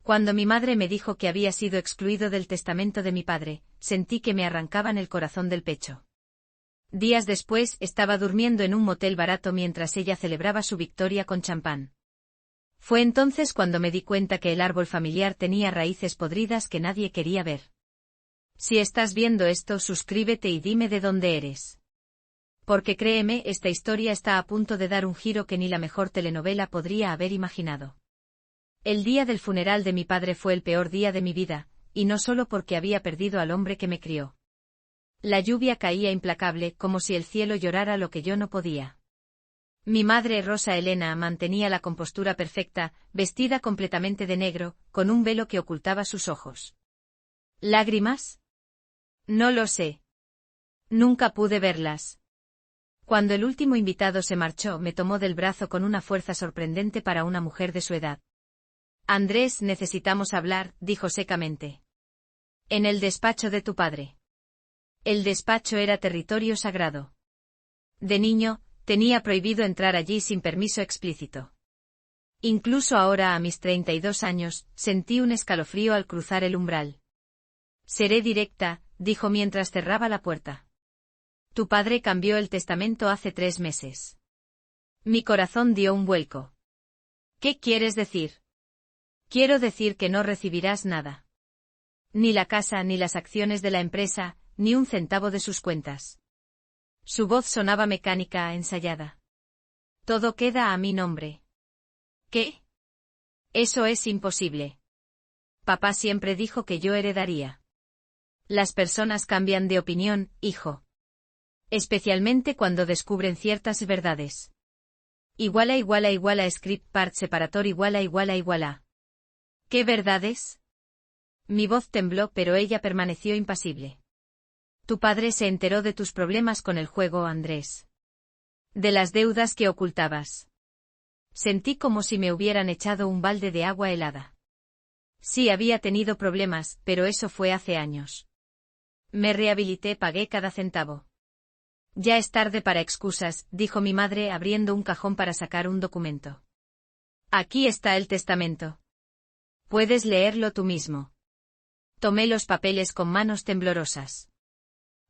Cuando mi madre me dijo que había sido excluido del testamento de mi padre, sentí que me arrancaban el corazón del pecho. Días después estaba durmiendo en un motel barato mientras ella celebraba su victoria con champán. Fue entonces cuando me di cuenta que el árbol familiar tenía raíces podridas que nadie quería ver. Si estás viendo esto, suscríbete y dime de dónde eres. Porque créeme, esta historia está a punto de dar un giro que ni la mejor telenovela podría haber imaginado. El día del funeral de mi padre fue el peor día de mi vida, y no solo porque había perdido al hombre que me crió. La lluvia caía implacable, como si el cielo llorara lo que yo no podía. Mi madre, Rosa Elena, mantenía la compostura perfecta, vestida completamente de negro, con un velo que ocultaba sus ojos. ¿Lágrimas? No lo sé. Nunca pude verlas. Cuando el último invitado se marchó, me tomó del brazo con una fuerza sorprendente para una mujer de su edad. Andrés, necesitamos hablar, dijo secamente. En el despacho de tu padre. El despacho era territorio sagrado. De niño, tenía prohibido entrar allí sin permiso explícito. Incluso ahora, a mis 32 años, sentí un escalofrío al cruzar el umbral. Seré directa, dijo mientras cerraba la puerta. Tu padre cambió el testamento hace 3 meses. Mi corazón dio un vuelco. ¿Qué quieres decir? Quiero decir que no recibirás nada. Ni la casa ni las acciones de la empresa, ni un centavo de sus cuentas. Su voz sonaba mecánica, ensayada. Todo queda a mi nombre. ¿Qué? Eso es imposible. Papá siempre dijo que yo heredaría. Las personas cambian de opinión, hijo. Especialmente cuando descubren ciertas verdades. Script part separator iguala. ¿Qué verdades? Mi voz tembló, pero ella permaneció impasible. Tu padre se enteró de tus problemas con el juego, Andrés. De las deudas que ocultabas. Sentí como si me hubieran echado un balde de agua helada. Sí, había tenido problemas, pero eso fue hace años. Me rehabilité, pagué cada centavo. Ya es tarde para excusas, dijo mi madre abriendo un cajón para sacar un documento. Aquí está el testamento. Puedes leerlo tú mismo. Tomé los papeles con manos temblorosas.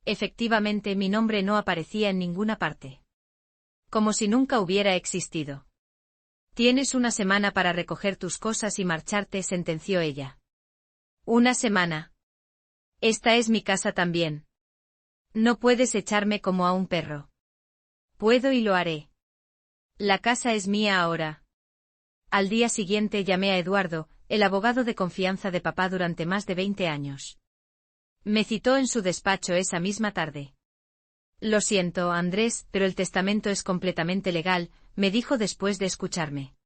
Efectivamente, mi nombre no aparecía en ninguna parte. Como si nunca hubiera existido. Tienes una semana para recoger tus cosas y marcharte, sentenció ella. ¿Una semana? Esta es mi casa también. No puedes echarme como a un perro. Puedo y lo haré. La casa es mía ahora. Al día siguiente llamé a Eduardo, el abogado de confianza de papá durante más de 20 años. Me citó en su despacho esa misma tarde. Lo siento, Andrés, pero el testamento es completamente legal, me dijo después de escucharme.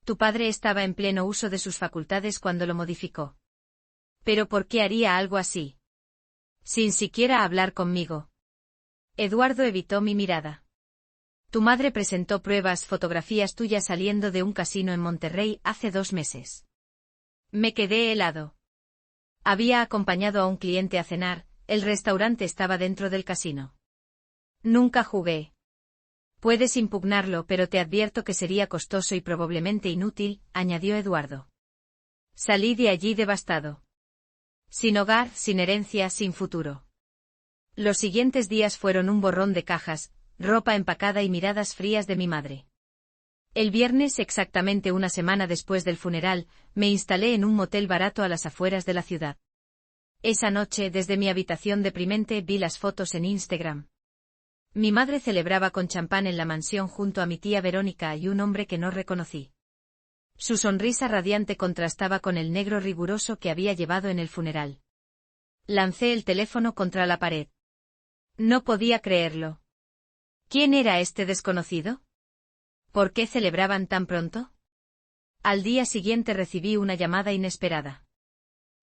Tu padre estaba en pleno uso de sus facultades cuando lo modificó. ¿Pero por qué haría algo así? Sin siquiera hablar conmigo. Eduardo evitó mi mirada. Tu madre presentó pruebas, fotografías tuyas saliendo de un casino en Monterrey hace 2 meses. Me quedé helado. Había acompañado a un cliente a cenar, el restaurante estaba dentro del casino. Nunca jugué. Puedes impugnarlo, pero te advierto que sería costoso y probablemente inútil, añadió Eduardo. Salí de allí devastado. Sin hogar, sin herencia, sin futuro. Los siguientes días fueron un borrón de cajas, ropa empacada y miradas frías de mi madre. El viernes, exactamente una semana después del funeral, me instalé en un motel barato a las afueras de la ciudad. Esa noche, desde mi habitación deprimente, vi las fotos en Instagram. Mi madre celebraba con champán en la mansión junto a mi tía Verónica y un hombre que no reconocí. Su sonrisa radiante contrastaba con el negro riguroso que había llevado en el funeral. Lancé el teléfono contra la pared. No podía creerlo. ¿Quién era este desconocido? ¿Por qué celebraban tan pronto? Al día siguiente recibí una llamada inesperada.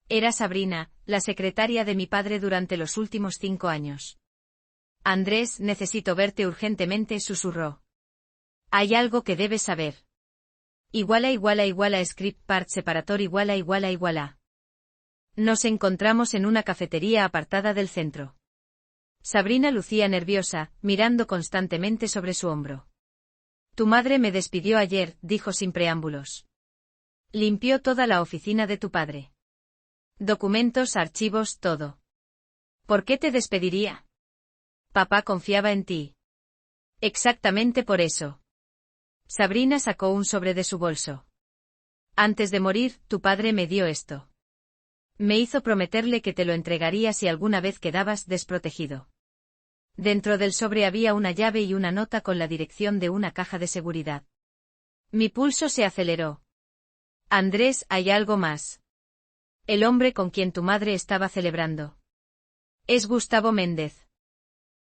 Era Sabrina, la secretaria de mi padre durante los últimos 5 años. Andrés, necesito verte urgentemente, susurró. Hay algo que debes saber. Script part separator iguala. Nos encontramos en una cafetería apartada del centro. Sabrina lucía nerviosa, mirando constantemente sobre su hombro. Tu madre me despidió ayer, dijo sin preámbulos. Limpió toda la oficina de tu padre. Documentos, archivos, todo. ¿Por qué te despediría? Papá confiaba en ti. Exactamente por eso. Sabrina sacó un sobre de su bolso. Antes de morir, tu padre me dio esto. Me hizo prometerle que te lo entregaría si alguna vez quedabas desprotegido. Dentro del sobre había una llave y una nota con la dirección de una caja de seguridad. Mi pulso se aceleró. Andrés, hay algo más. El hombre con quien tu madre estaba celebrando. Es Gustavo Méndez.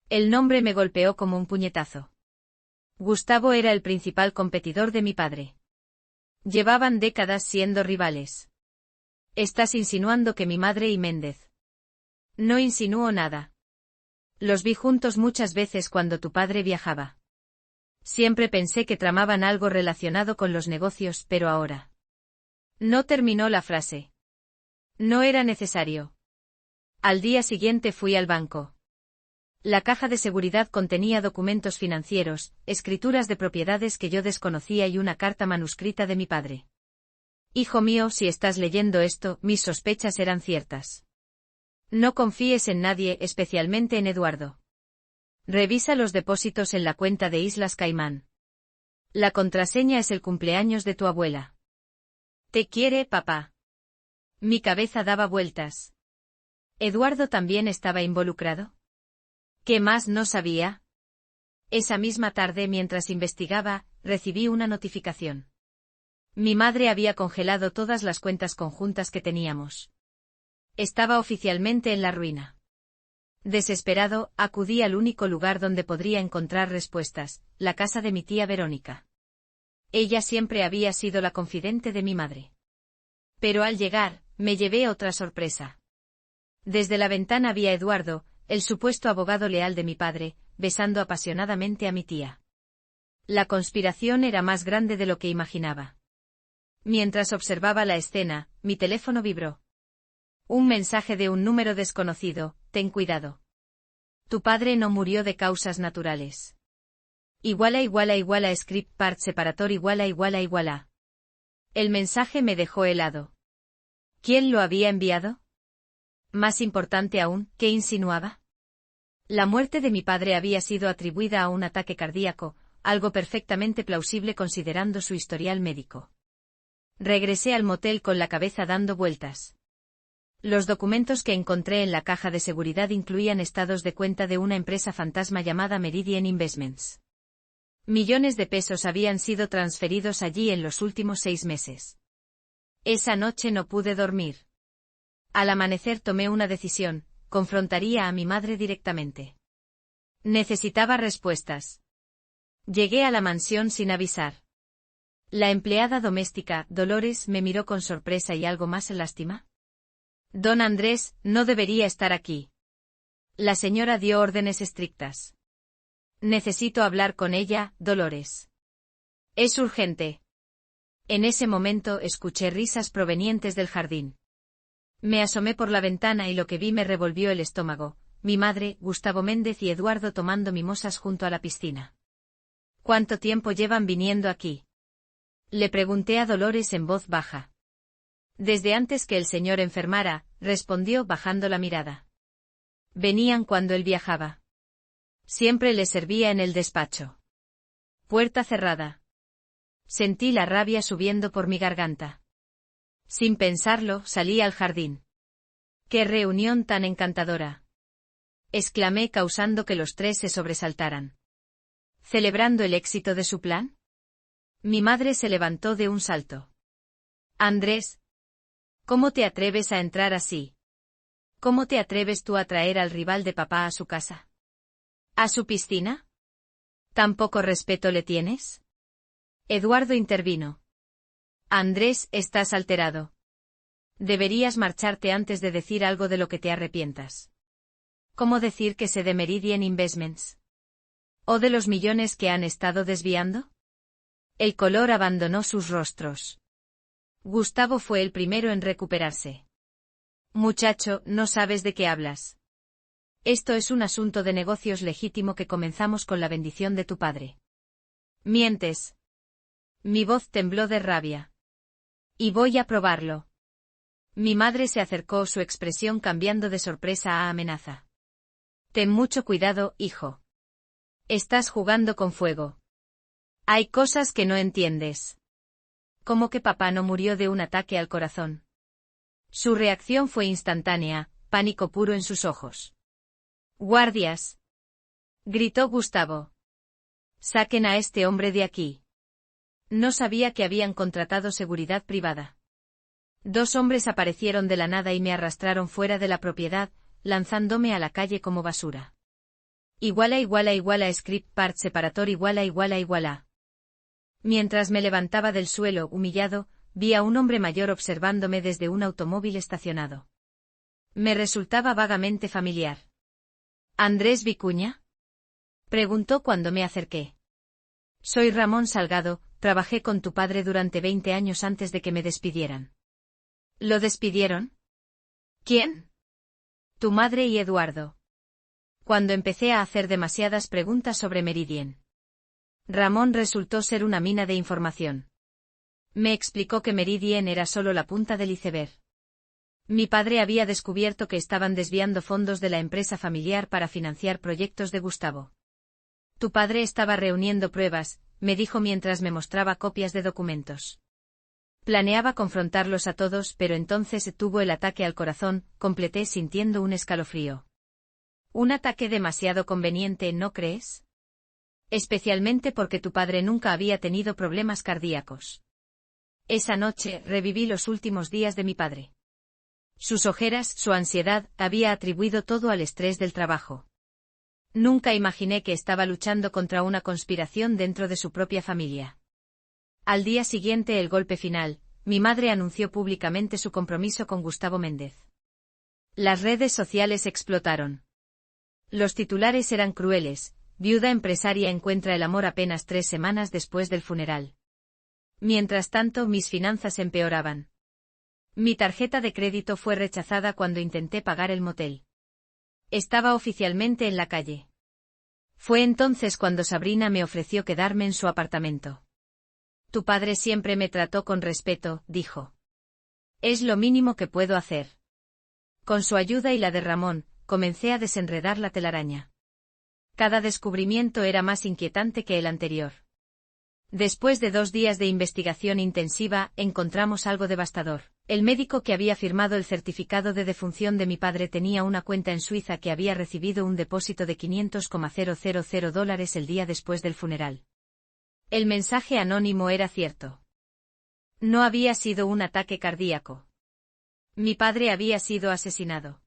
El nombre me golpeó como un puñetazo. Gustavo era el principal competidor de mi padre. Llevaban décadas siendo rivales. Estás insinuando que mi madre y Méndez. No insinúo nada. Los vi juntos muchas veces cuando tu padre viajaba. Siempre pensé que tramaban algo relacionado con los negocios, pero ahora. No terminó la frase. No era necesario. Al día siguiente fui al banco. La caja de seguridad contenía documentos financieros, escrituras de propiedades que yo desconocía y una carta manuscrita de mi padre. Hijo mío, si estás leyendo esto, mis sospechas eran ciertas. No confíes en nadie, especialmente en Eduardo. Revisa los depósitos en la cuenta de Islas Caimán. La contraseña es el cumpleaños de tu abuela. Te quiere, papá. Mi cabeza daba vueltas. ¿Eduardo también estaba involucrado? ¿Qué más no sabía? Esa misma tarde, mientras investigaba, recibí una notificación. Mi madre había congelado todas las cuentas conjuntas que teníamos. Estaba oficialmente en la ruina. Desesperado, acudí al único lugar donde podría encontrar respuestas, la casa de mi tía Verónica. Ella siempre había sido la confidente de mi madre. Pero al llegar, me llevé otra sorpresa. Desde la ventana vi a Eduardo, el supuesto abogado leal de mi padre, besando apasionadamente a mi tía. La conspiración era más grande de lo que imaginaba. Mientras observaba la escena, mi teléfono vibró. Un mensaje de un número desconocido: ten cuidado. Tu padre no murió de causas naturales. = script part separator =. El mensaje me dejó helado. ¿Quién lo había enviado? Más importante aún, ¿qué insinuaba? La muerte de mi padre había sido atribuida a un ataque cardíaco, algo perfectamente plausible considerando su historial médico. Regresé al motel con la cabeza dando vueltas. Los documentos que encontré en la caja de seguridad incluían estados de cuenta de una empresa fantasma llamada Meridian Investments. Millones de pesos habían sido transferidos allí en los últimos 6 meses. Esa noche no pude dormir. Al amanecer tomé una decisión: confrontaría a mi madre directamente. Necesitaba respuestas. Llegué a la mansión sin avisar. La empleada doméstica, Dolores, me miró con sorpresa y algo más lástima. Don Andrés, no debería estar aquí. La señora dio órdenes estrictas. Necesito hablar con ella, Dolores. Es urgente. En ese momento escuché risas provenientes del jardín. Me asomé por la ventana y lo que vi me revolvió el estómago: mi madre, Gustavo Méndez y Eduardo tomando mimosas junto a la piscina. ¿Cuánto tiempo llevan viniendo aquí? Le pregunté a Dolores en voz baja. Desde antes que el señor enfermara, respondió bajando la mirada. Venían cuando él viajaba. Siempre le servía en el despacho. Puerta cerrada. Sentí la rabia subiendo por mi garganta. Sin pensarlo, salí al jardín. ¡Qué reunión tan encantadora!, exclamé, causando que los tres se sobresaltaran. ¿Celebrando el éxito de su plan? Mi madre se levantó de un salto. Andrés, ¿cómo te atreves a entrar así? ¿Cómo te atreves tú a traer al rival de papá a su casa? ¿A su piscina? ¿Tan poco respeto le tienes? Eduardo intervino. Andrés, estás alterado. Deberías marcharte antes de decir algo de lo que te arrepientas. ¿Cómo decir que sé de Meridian Investments? ¿O de los millones que han estado desviando? El color abandonó sus rostros. Gustavo fue el primero en recuperarse. Muchacho, no sabes de qué hablas. Esto es un asunto de negocios legítimo que comenzamos con la bendición de tu padre. Mientes. Mi voz tembló de rabia. Y voy a probarlo. Mi madre se acercó, su expresión cambiando de sorpresa a amenaza. Ten mucho cuidado, hijo. Estás jugando con fuego. Hay cosas que no entiendes. ¿Cómo que papá no murió de un ataque al corazón? Su reacción fue instantánea, pánico puro en sus ojos. ¡Guardias!, gritó Gustavo. Saquen a este hombre de aquí. No sabía que habían contratado seguridad privada. 2 hombres aparecieron de la nada y me arrastraron fuera de la propiedad, lanzándome a la calle como basura. iguala script part separator iguala. Mientras me levantaba del suelo, humillado, vi a un hombre mayor observándome desde un automóvil estacionado. Me resultaba vagamente familiar. ¿Andrés Vicuña?, preguntó cuando me acerqué. Soy Ramón Salgado, trabajé con tu padre durante 20 años antes de que me despidieran. ¿Lo despidieron? ¿Quién? Tu madre y Eduardo. Cuando empecé a hacer demasiadas preguntas sobre Meridien. Ramón resultó ser una mina de información. Me explicó que Meridien era solo la punta del iceberg. Mi padre había descubierto que estaban desviando fondos de la empresa familiar para financiar proyectos de Gustavo. Tu padre estaba reuniendo pruebas, me dijo mientras me mostraba copias de documentos. Planeaba confrontarlos a todos, pero entonces tuvo el ataque al corazón, completé sintiendo un escalofrío. Un ataque demasiado conveniente, ¿no crees? Especialmente porque tu padre nunca había tenido problemas cardíacos. Esa noche reviví los últimos días de mi padre. Sus ojeras, su ansiedad, había atribuido todo al estrés del trabajo. Nunca imaginé que estaba luchando contra una conspiración dentro de su propia familia. Al día siguiente, el golpe final, mi madre anunció públicamente su compromiso con Gustavo Méndez. Las redes sociales explotaron. Los titulares eran crueles: viuda empresaria encuentra el amor apenas 3 semanas después del funeral. Mientras tanto, mis finanzas empeoraban. Mi tarjeta de crédito fue rechazada cuando intenté pagar el motel. Estaba oficialmente en la calle. Fue entonces cuando Sabrina me ofreció quedarme en su apartamento. Tu padre siempre me trató con respeto, dijo. Es lo mínimo que puedo hacer. Con su ayuda y la de Ramón, comencé a desenredar la telaraña. Cada descubrimiento era más inquietante que el anterior. Después de 2 días de investigación intensiva, encontramos algo devastador. El médico que había firmado el certificado de defunción de mi padre tenía una cuenta en Suiza que había recibido un depósito de $500,000 el día después del funeral. El mensaje anónimo era cierto. No había sido un ataque cardíaco. Mi padre había sido asesinado.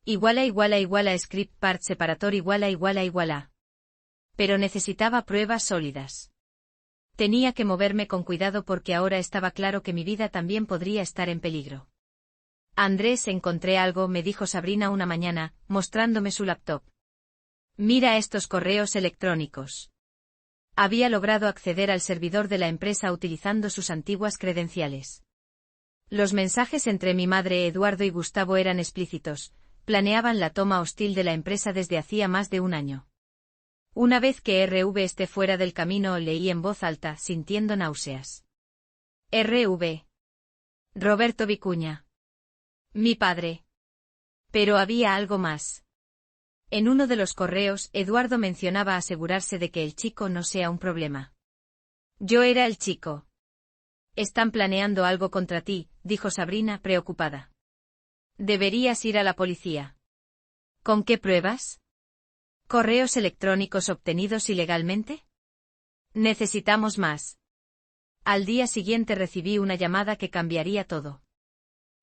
Iguala script part separator iguala. Pero necesitaba pruebas sólidas. Tenía que moverme con cuidado porque ahora estaba claro que mi vida también podría estar en peligro. Andrés, encontré algo, me dijo Sabrina una mañana, mostrándome su laptop. Mira estos correos electrónicos. Había logrado acceder al servidor de la empresa utilizando sus antiguas credenciales. Los mensajes entre mi madre, Eduardo y Gustavo eran explícitos. Planeaban la toma hostil de la empresa desde hacía más de 1 año. Una vez que RV esté fuera del camino, leí en voz alta, sintiendo náuseas. RV. Roberto Vicuña. Mi padre. Pero había algo más. En uno de los correos, Eduardo mencionaba asegurarse de que el chico no sea un problema. Yo era el chico. Están planeando algo contra ti, dijo Sabrina, preocupada. Deberías ir a la policía. ¿Con qué pruebas? ¿Correos electrónicos obtenidos ilegalmente? Necesitamos más. Al día siguiente recibí una llamada que cambiaría todo.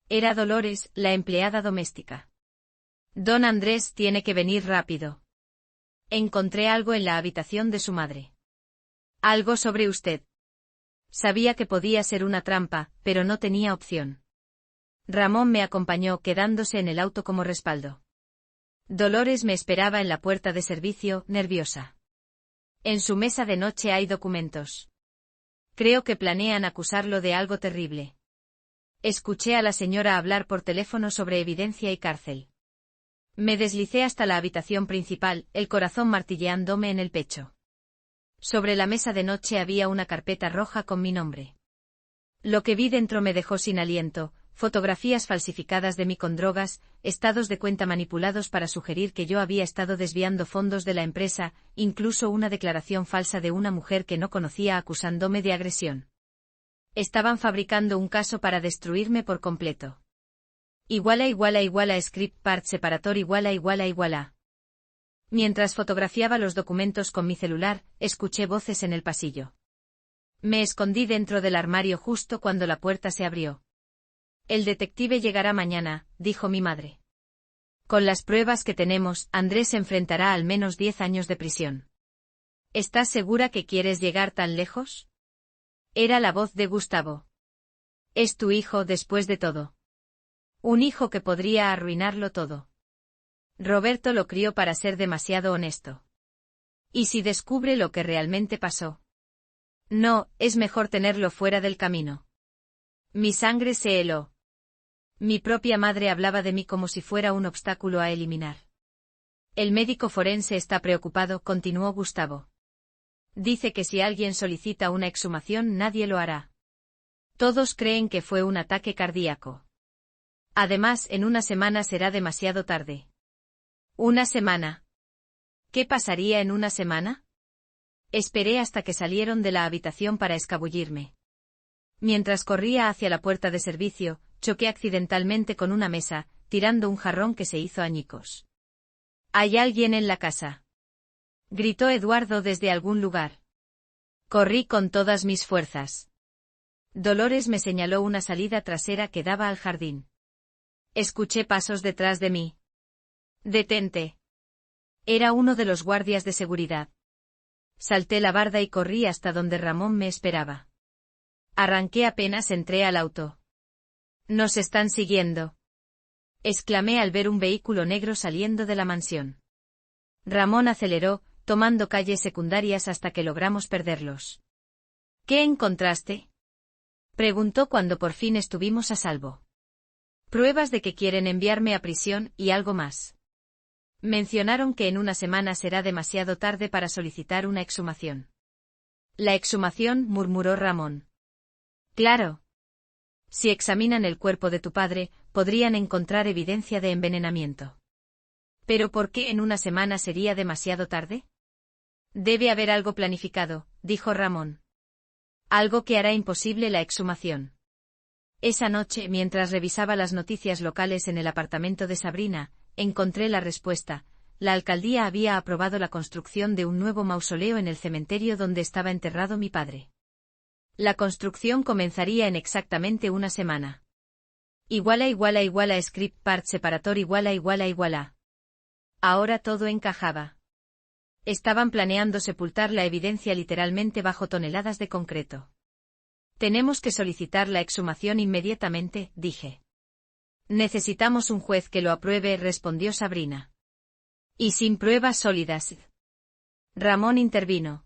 Era Dolores, la empleada doméstica. Don Andrés tiene que venir rápido. Encontré algo en la habitación de su madre. Algo sobre usted. Sabía que podía ser una trampa, pero no tenía opción. Ramón me acompañó, quedándose en el auto como respaldo. Dolores me esperaba en la puerta de servicio, nerviosa. En su mesa de noche hay documentos. Creo que planean acusarlo de algo terrible. Escuché a la señora hablar por teléfono sobre evidencia y cárcel. Me deslicé hasta la habitación principal, el corazón martilleándome en el pecho. Sobre la mesa de noche había una carpeta roja con mi nombre. Lo que vi dentro me dejó sin aliento, fotografías falsificadas de mí con drogas, estados de cuenta manipulados para sugerir que yo había estado desviando fondos de la empresa, incluso una declaración falsa de una mujer que no conocía acusándome de agresión. Estaban fabricando un caso para destruirme por completo. Script part separator iguala. Mientras fotografiaba los documentos con mi celular, escuché voces en el pasillo. Me escondí dentro del armario justo cuando la puerta se abrió. El detective llegará mañana, dijo mi madre. Con las pruebas que tenemos, Andrés se enfrentará a al menos 10 años de prisión. ¿Estás segura que quieres llegar tan lejos? Era la voz de Gustavo. Es tu hijo después de todo. Un hijo que podría arruinarlo todo. Roberto lo crió para ser demasiado honesto. ¿Y si descubre lo que realmente pasó? No, es mejor tenerlo fuera del camino. Mi sangre se heló. Mi propia madre hablaba de mí como si fuera un obstáculo a eliminar. El médico forense está preocupado, continuó Gustavo. Dice que si alguien solicita una exhumación nadie lo hará. Todos creen que fue un ataque cardíaco. Además, en una semana será demasiado tarde. ¿Una semana? ¿Qué pasaría en una semana? Esperé hasta que salieron de la habitación para escabullirme. Mientras corría hacia la puerta de servicio, choqué accidentalmente con una mesa, tirando un jarrón que se hizo añicos. ¿Hay alguien en la casa?, gritó Eduardo desde algún lugar. Corrí con todas mis fuerzas. Dolores me señaló una salida trasera que daba al jardín. Escuché pasos detrás de mí. «Detente». Era uno de los guardias de seguridad. Salté la barda y corrí hasta donde Ramón me esperaba. Arranqué apenas entré al auto. «Nos están siguiendo», exclamé al ver un vehículo negro saliendo de la mansión. Ramón aceleró, tomando calles secundarias hasta que logramos perderlos. «¿Qué encontraste?», preguntó cuando por fin estuvimos a salvo. «Pruebas de que quieren enviarme a prisión y algo más. Mencionaron que en una semana será demasiado tarde para solicitar una exhumación». «¿La exhumación?», murmuró Ramón. «Claro. Si examinan el cuerpo de tu padre, podrían encontrar evidencia de envenenamiento». «¿Pero por qué en una semana sería demasiado tarde?». «Debe haber algo planificado», dijo Ramón. «Algo que hará imposible la exhumación». Esa noche, mientras revisaba las noticias locales en el apartamento de Sabrina, encontré la respuesta. La alcaldía había aprobado la construcción de un nuevo mausoleo en el cementerio donde estaba enterrado mi padre. La construcción comenzaría en exactamente una semana. Script part separator iguala. Ahora todo encajaba. Estaban planeando sepultar la evidencia literalmente bajo toneladas de concreto. «Tenemos que solicitar la exhumación inmediatamente», dije. «Necesitamos un juez que lo apruebe», respondió Sabrina. «Y sin pruebas sólidas». Ramón intervino.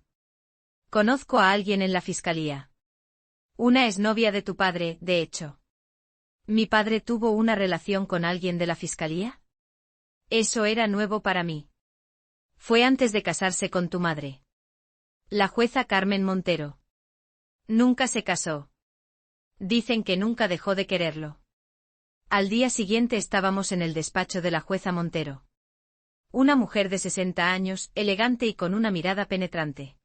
«Conozco a alguien en la fiscalía. Una exnovia de tu padre, de hecho». ¿Mi padre tuvo una relación con alguien de la fiscalía? Eso era nuevo para mí. Fue antes de casarse con tu madre. La jueza Carmen Montero. Nunca se casó. Dicen que nunca dejó de quererlo. Al día siguiente estábamos en el despacho de la jueza Montero. Una mujer de 60 años, elegante y con una mirada penetrante.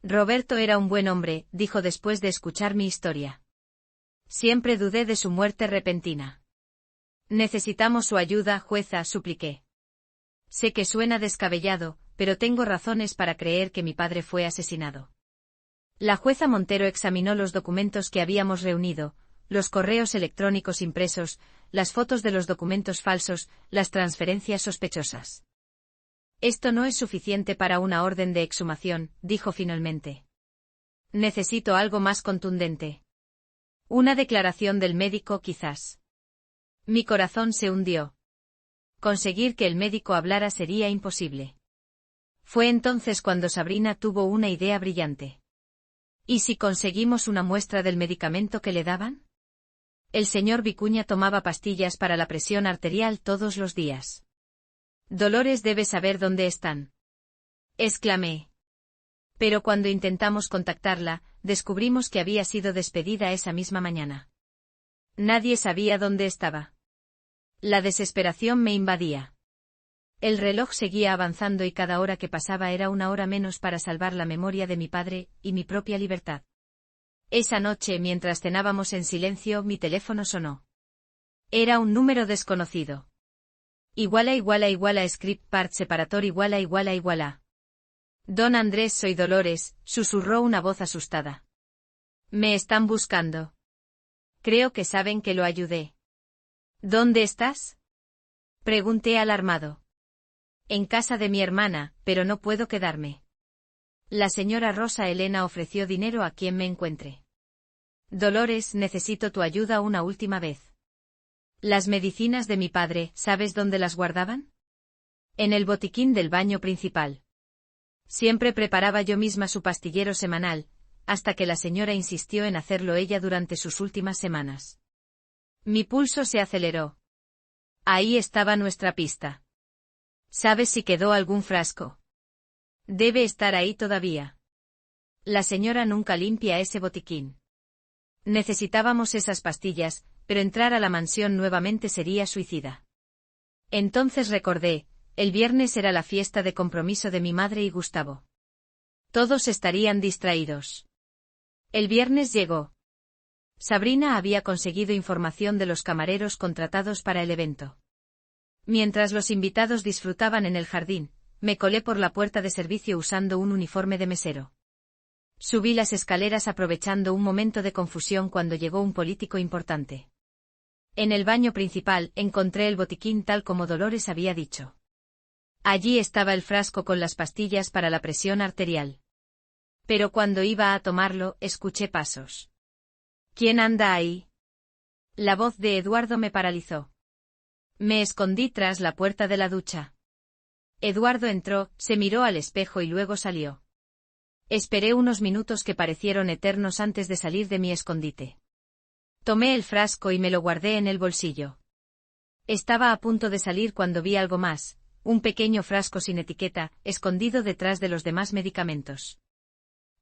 Roberto era un buen hombre, dijo después de escuchar mi historia. Siempre dudé de su muerte repentina. Necesitamos su ayuda, jueza, supliqué. Sé que suena descabellado, pero tengo razones para creer que mi padre fue asesinado. La jueza Montero examinó los documentos que habíamos reunido, los correos electrónicos impresos, las fotos de los documentos falsos, las transferencias sospechosas. Esto no es suficiente para una orden de exhumación, dijo finalmente. Necesito algo más contundente. Una declaración del médico, quizás. Mi corazón se hundió. Conseguir que el médico hablara sería imposible. Fue entonces cuando Sabrina tuvo una idea brillante. ¿Y si conseguimos una muestra del medicamento que le daban? El señor Vicuña tomaba pastillas para la presión arterial todos los días. Dolores debe saber dónde están. Exclamé. Pero cuando intentamos contactarla, descubrimos que había sido despedida esa misma mañana. Nadie sabía dónde estaba. La desesperación me invadía. El reloj seguía avanzando y cada hora que pasaba era una hora menos para salvar la memoria de mi padre y mi propia libertad. Esa noche, mientras cenábamos en silencio, mi teléfono sonó. Era un número desconocido. Script part separator iguala. Don Andrés, soy Dolores, susurró una voz asustada. Me están buscando. Creo que saben que lo ayudé. ¿Dónde estás? Pregunté alarmado. En casa de mi hermana, pero no puedo quedarme. La señora Rosa Elena ofreció dinero a quien me encuentre. Dolores, necesito tu ayuda una última vez. Las medicinas de mi padre, ¿sabes dónde las guardaban? En el botiquín del baño principal. Siempre preparaba yo misma su pastillero semanal, hasta que la señora insistió en hacerlo ella durante sus últimas semanas. Mi pulso se aceleró. Ahí estaba nuestra pista. ¿Sabes si quedó algún frasco? Debe estar ahí todavía. La señora nunca limpia ese botiquín. Necesitábamos esas pastillas, pero entrar a la mansión nuevamente sería suicida. Entonces recordé, el viernes era la fiesta de compromiso de mi madre y Gustavo. Todos estarían distraídos. El viernes llegó. Sabrina había conseguido información de los camareros contratados para el evento. Mientras los invitados disfrutaban en el jardín, me colé por la puerta de servicio usando un uniforme de mesero. Subí las escaleras aprovechando un momento de confusión cuando llegó un político importante. En el baño principal encontré el botiquín tal como Dolores había dicho. Allí estaba el frasco con las pastillas para la presión arterial. Pero cuando iba a tomarlo, escuché pasos. ¿Quién anda ahí? La voz de Eduardo me paralizó. Me escondí tras la puerta de la ducha. Eduardo entró, se miró al espejo y luego salió. Esperé unos minutos que parecieron eternos antes de salir de mi escondite. Tomé el frasco y me lo guardé en el bolsillo. Estaba a punto de salir cuando vi algo más, un pequeño frasco sin etiqueta, escondido detrás de los demás medicamentos.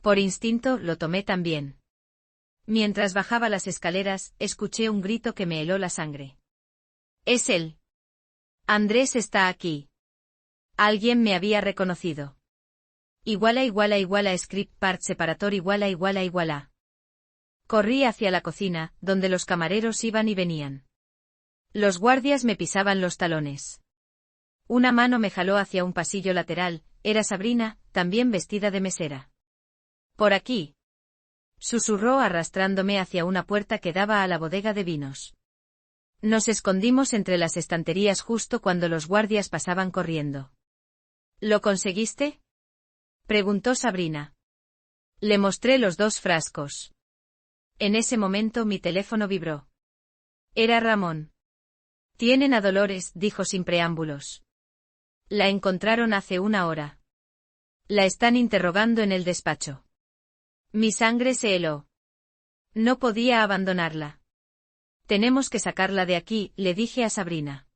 Por instinto, lo tomé también. Mientras bajaba las escaleras, escuché un grito que me heló la sangre. Es él. Andrés está aquí. Alguien me había reconocido. Script part separator iguala. Corrí hacia la cocina, donde los camareros iban y venían. Los guardias me pisaban los talones. Una mano me jaló hacia un pasillo lateral, era Sabrina, también vestida de mesera. Por aquí. Susurró arrastrándome hacia una puerta que daba a la bodega de vinos. Nos escondimos entre las estanterías justo cuando los guardias pasaban corriendo. ¿Lo conseguiste? Preguntó Sabrina. Le mostré los 2 frascos. En ese momento mi teléfono vibró. Era Ramón. Tienen a Dolores, dijo sin preámbulos. La encontraron hace una hora. La están interrogando en el despacho. Mi sangre se heló. No podía abandonarla. Tenemos que sacarla de aquí, le dije a Sabrina.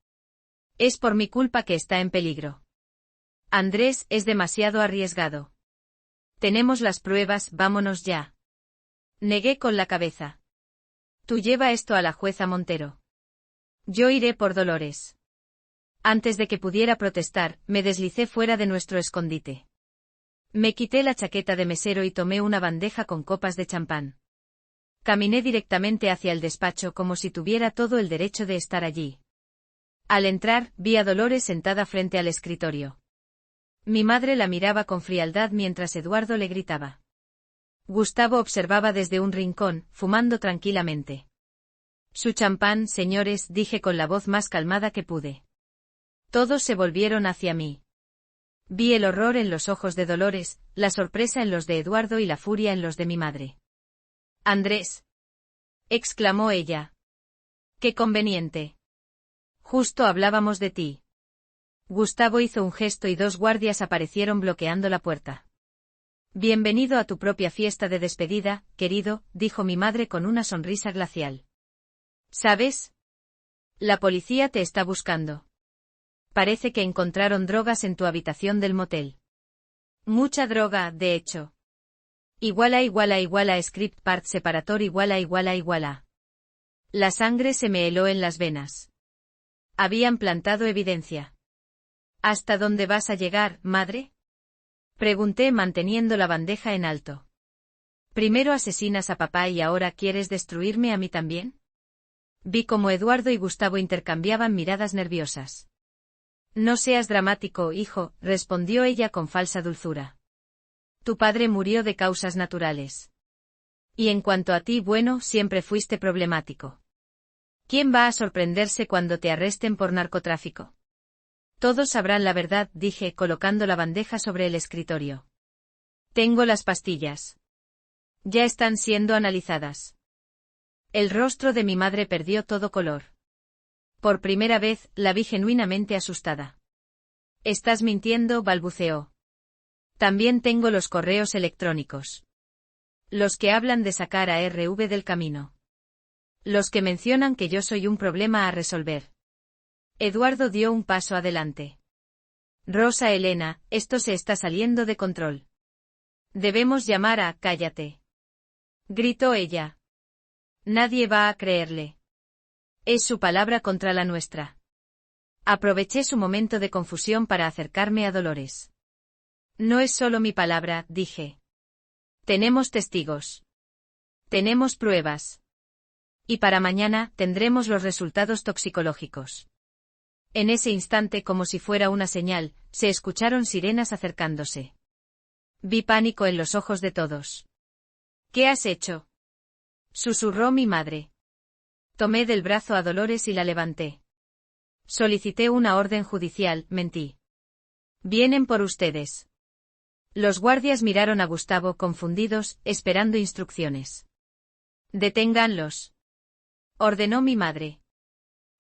Es por mi culpa que está en peligro. Andrés, es demasiado arriesgado. Tenemos las pruebas, vámonos ya. Negué con la cabeza. Tú lleva esto a la jueza Montero. Yo iré por Dolores. Antes de que pudiera protestar, me deslicé fuera de nuestro escondite. Me quité la chaqueta de mesero y tomé una bandeja con copas de champán. Caminé directamente hacia el despacho como si tuviera todo el derecho de estar allí. Al entrar, vi a Dolores sentada frente al escritorio. Mi madre la miraba con frialdad mientras Eduardo le gritaba. Gustavo observaba desde un rincón, fumando tranquilamente. Su champán, señores, dije con la voz más calmada que pude. Todos se volvieron hacia mí. Vi el horror en los ojos de Dolores, la sorpresa en los de Eduardo y la furia en los de mi madre. Andrés. Exclamó ella. Qué conveniente. Justo hablábamos de ti. Gustavo hizo un gesto y 2 guardias aparecieron bloqueando la puerta. Bienvenido a tu propia fiesta de despedida, querido, dijo mi madre con una sonrisa glacial. ¿Sabes? La policía te está buscando. Parece que encontraron drogas en tu habitación del motel. Mucha droga, de hecho. Script part separator igual a. La sangre se me heló en las venas. Habían plantado evidencia. ¿Hasta dónde vas a llegar, madre? Pregunté manteniendo la bandeja en alto. Primero asesinas a papá y ahora quieres destruirme a mí también. Vi cómo Eduardo y Gustavo intercambiaban miradas nerviosas. No seas dramático, hijo, respondió ella con falsa dulzura. Tu padre murió de causas naturales. Y en cuanto a ti, bueno, siempre fuiste problemático. ¿Quién va a sorprenderse cuando te arresten por narcotráfico? Todos sabrán la verdad, dije, colocando la bandeja sobre el escritorio. Tengo las pastillas. Ya están siendo analizadas. El rostro de mi madre perdió todo color. Por primera vez, la vi genuinamente asustada. Estás mintiendo, balbuceó. También tengo los correos electrónicos. Los que hablan de sacar a RV del camino. Los que mencionan que yo soy un problema a resolver. Eduardo dio un paso adelante. Rosa Elena, esto se está saliendo de control. Debemos llamar a «cállate», gritó ella. Nadie va a creerle. Es su palabra contra la nuestra. Aproveché su momento de confusión para acercarme a Dolores. No es solo mi palabra, dije. Tenemos testigos. Tenemos pruebas. Y para mañana tendremos los resultados toxicológicos. En ese instante, como si fuera una señal, se escucharon sirenas acercándose. Vi pánico en los ojos de todos. ¿Qué has hecho?, susurró mi madre. Tomé del brazo a Dolores y la levanté. Solicité una orden judicial, mentí. Vienen por ustedes. Los guardias miraron a Gustavo confundidos, esperando instrucciones. Deténganlos, ordenó mi madre.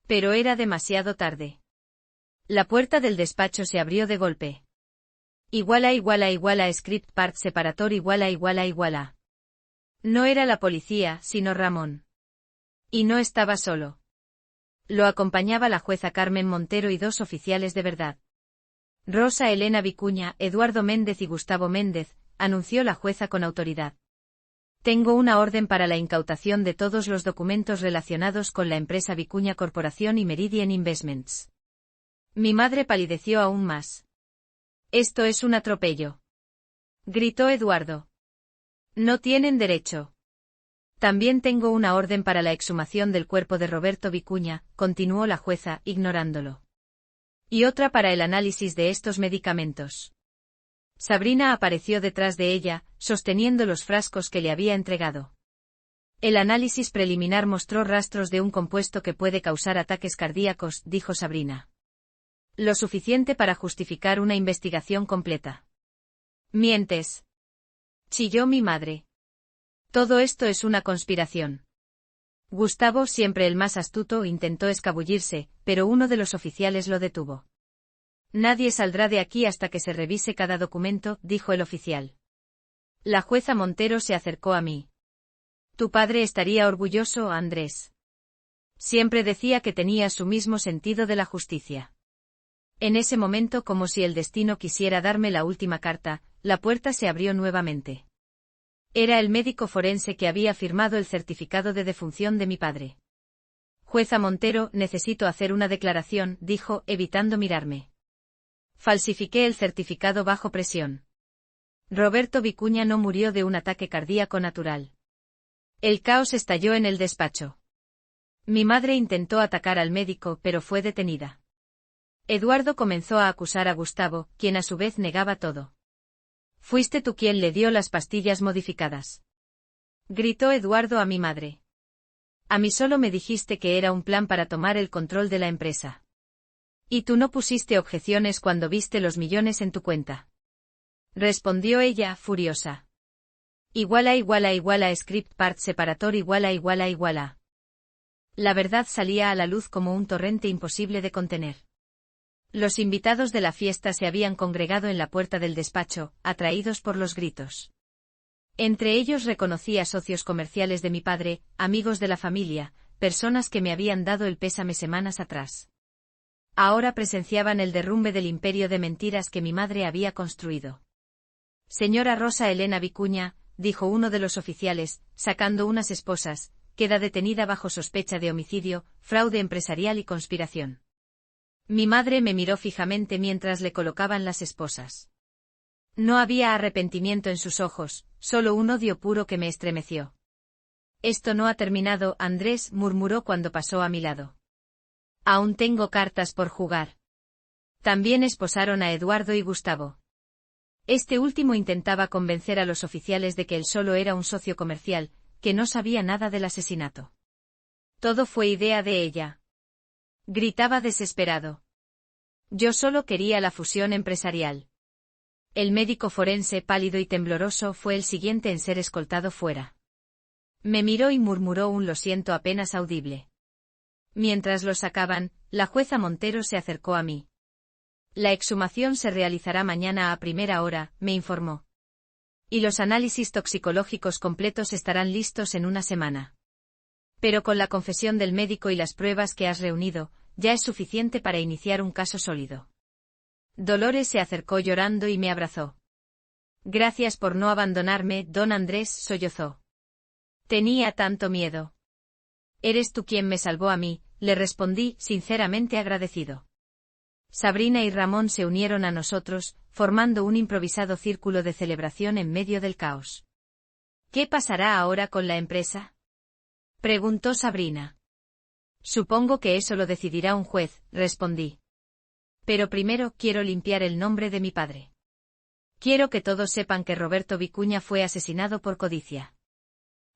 Pero era demasiado tarde. La puerta del despacho se abrió de golpe. Script part separator igual a. No era la policía, sino Ramón. Y no estaba solo. Lo acompañaba la jueza Carmen Montero y dos oficiales de verdad. Rosa Elena Vicuña, Eduardo Méndez y Gustavo Méndez, anunció la jueza con autoridad. Tengo una orden para la incautación de todos los documentos relacionados con la empresa Vicuña Corporación y Meridian Investments. Mi madre palideció aún más. Esto es un atropello, gritó Eduardo. No tienen derecho. También tengo una orden para la exhumación del cuerpo de Roberto Vicuña, continuó la jueza, ignorándolo. Y otra para el análisis de estos medicamentos. Sabrina apareció detrás de ella, sosteniendo los frascos que le había entregado. El análisis preliminar mostró rastros de un compuesto que puede causar ataques cardíacos, dijo Sabrina. Lo suficiente para justificar una investigación completa. Mientes, chilló mi madre. Todo esto es una conspiración. Gustavo, siempre el más astuto, intentó escabullirse, pero uno de los oficiales lo detuvo. Nadie saldrá de aquí hasta que se revise cada documento, dijo el oficial. La jueza Montero se acercó a mí. Tu padre estaría orgulloso, Andrés. Siempre decía que tenías su mismo sentido de la justicia. En ese momento, como si el destino quisiera darme la última carta, la puerta se abrió nuevamente. Era el médico forense que había firmado el certificado de defunción de mi padre. Jueza Montero, necesito hacer una declaración, dijo, evitando mirarme. Falsifiqué el certificado bajo presión. Roberto Vicuña no murió de un ataque cardíaco natural. El caos estalló en el despacho. Mi madre intentó atacar al médico, pero fue detenida. Eduardo comenzó a acusar a Gustavo, quien a su vez negaba todo. Fuiste tú quien le dio las pastillas modificadas, gritó Eduardo a mi madre. A mí solo me dijiste que era un plan para tomar el control de la empresa. Y tú no pusiste objeciones cuando viste los millones en tu cuenta, respondió ella, furiosa. Script part separator igual a. La verdad salía a la luz como un torrente imposible de contener. Los invitados de la fiesta se habían congregado en la puerta del despacho, atraídos por los gritos. Entre ellos reconocí a socios comerciales de mi padre, amigos de la familia, personas que me habían dado el pésame semanas atrás. Ahora presenciaban el derrumbe del imperio de mentiras que mi madre había construido. Señora Rosa Elena Vicuña, dijo uno de los oficiales, sacando unas esposas, queda detenida bajo sospecha de homicidio, fraude empresarial y conspiración. Mi madre me miró fijamente mientras le colocaban las esposas. No había arrepentimiento en sus ojos, solo un odio puro que me estremeció. Esto no ha terminado, Andrés murmuró cuando pasó a mi lado. Aún tengo cartas por jugar. También esposaron a Eduardo y Gustavo. Este último intentaba convencer a los oficiales de que él solo era un socio comercial, que no sabía nada del asesinato. Todo fue idea de ella. Gritaba desesperado. Yo solo quería la fusión empresarial. El médico forense, pálido y tembloroso, fue el siguiente en ser escoltado fuera. Me miró y murmuró un lo siento apenas audible. Mientras lo sacaban, la jueza Montero se acercó a mí. La exhumación se realizará mañana a primera hora, me informó. Y los análisis toxicológicos completos estarán listos en una semana. Pero con la confesión del médico y las pruebas que has reunido, ya es suficiente para iniciar un caso sólido. Dolores se acercó llorando y me abrazó. Gracias por no abandonarme, don Andrés, sollozó. Tenía tanto miedo. Eres tú quien me salvó a mí, le respondí, sinceramente agradecido. Sabrina y Ramón se unieron a nosotros, formando un improvisado círculo de celebración en medio del caos. ¿Qué pasará ahora con la empresa?, preguntó Sabrina. Supongo que eso lo decidirá un juez, respondí. Pero primero quiero limpiar el nombre de mi padre. Quiero que todos sepan que Roberto Vicuña fue asesinado por codicia.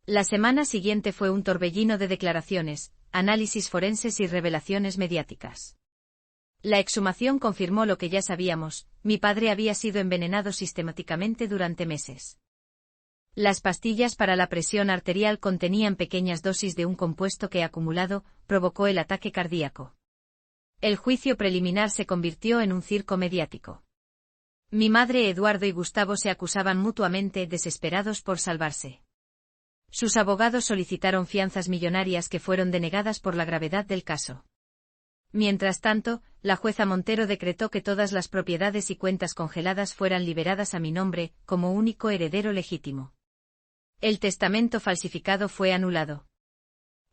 La semana siguiente fue un torbellino de declaraciones, análisis forenses y revelaciones mediáticas. La exhumación confirmó lo que ya sabíamos: mi padre había sido envenenado sistemáticamente durante meses. Las pastillas para la presión arterial contenían pequeñas dosis de un compuesto que, acumulado, provocó el ataque cardíaco. El juicio preliminar se convirtió en un circo mediático. Mi madre, Eduardo y Gustavo se acusaban mutuamente, desesperados por salvarse. Sus abogados solicitaron fianzas millonarias que fueron denegadas por la gravedad del caso. Mientras tanto, la jueza Montero decretó que todas las propiedades y cuentas congeladas fueran liberadas a mi nombre, como único heredero legítimo. El testamento falsificado fue anulado.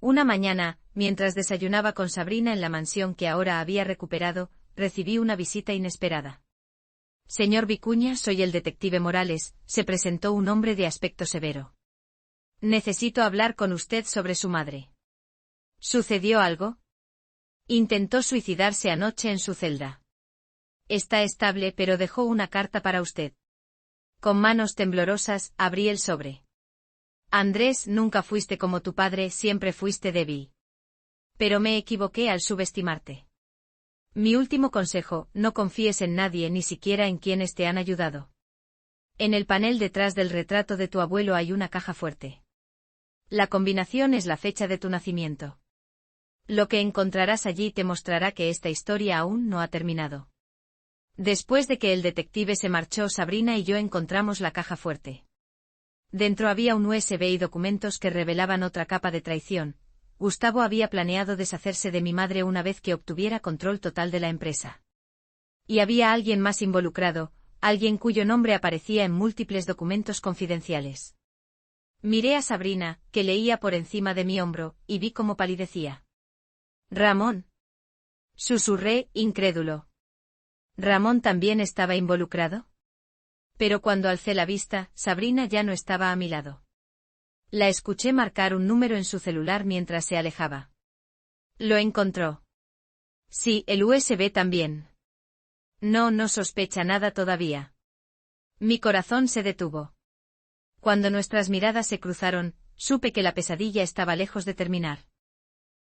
Una mañana, mientras desayunaba con Sabrina en la mansión que ahora había recuperado, recibí una visita inesperada. Señor Vicuña, soy el detective Morales, se presentó un hombre de aspecto severo. Necesito hablar con usted sobre su madre. ¿Sucedió algo? Intentó suicidarse anoche en su celda. Está estable, pero dejó una carta para usted. Con manos temblorosas, abrí el sobre. Andrés, nunca fuiste como tu padre, siempre fuiste débil. Pero me equivoqué al subestimarte. Mi último consejo: no confíes en nadie, ni siquiera en quienes te han ayudado. En el panel detrás del retrato de tu abuelo hay una caja fuerte. La combinación es la fecha de tu nacimiento. Lo que encontrarás allí te mostrará que esta historia aún no ha terminado. Después de que el detective se marchó, Sabrina y yo encontramos la caja fuerte. Dentro había un USB y documentos que revelaban otra capa de traición. Gustavo había planeado deshacerse de mi madre una vez que obtuviera control total de la empresa. Y había alguien más involucrado, alguien cuyo nombre aparecía en múltiples documentos confidenciales. Miré a Sabrina, que leía por encima de mi hombro, y vi cómo palidecía. Ramón. Susurré, incrédulo. ¿Ramón también estaba involucrado? Pero cuando alcé la vista, Sabrina ya no estaba a mi lado. La escuché marcar un número en su celular mientras se alejaba. ¿Lo encontró? Sí, el USB también. No sospecha nada todavía. Mi corazón se detuvo. Cuando nuestras miradas se cruzaron, supe que la pesadilla estaba lejos de terminar.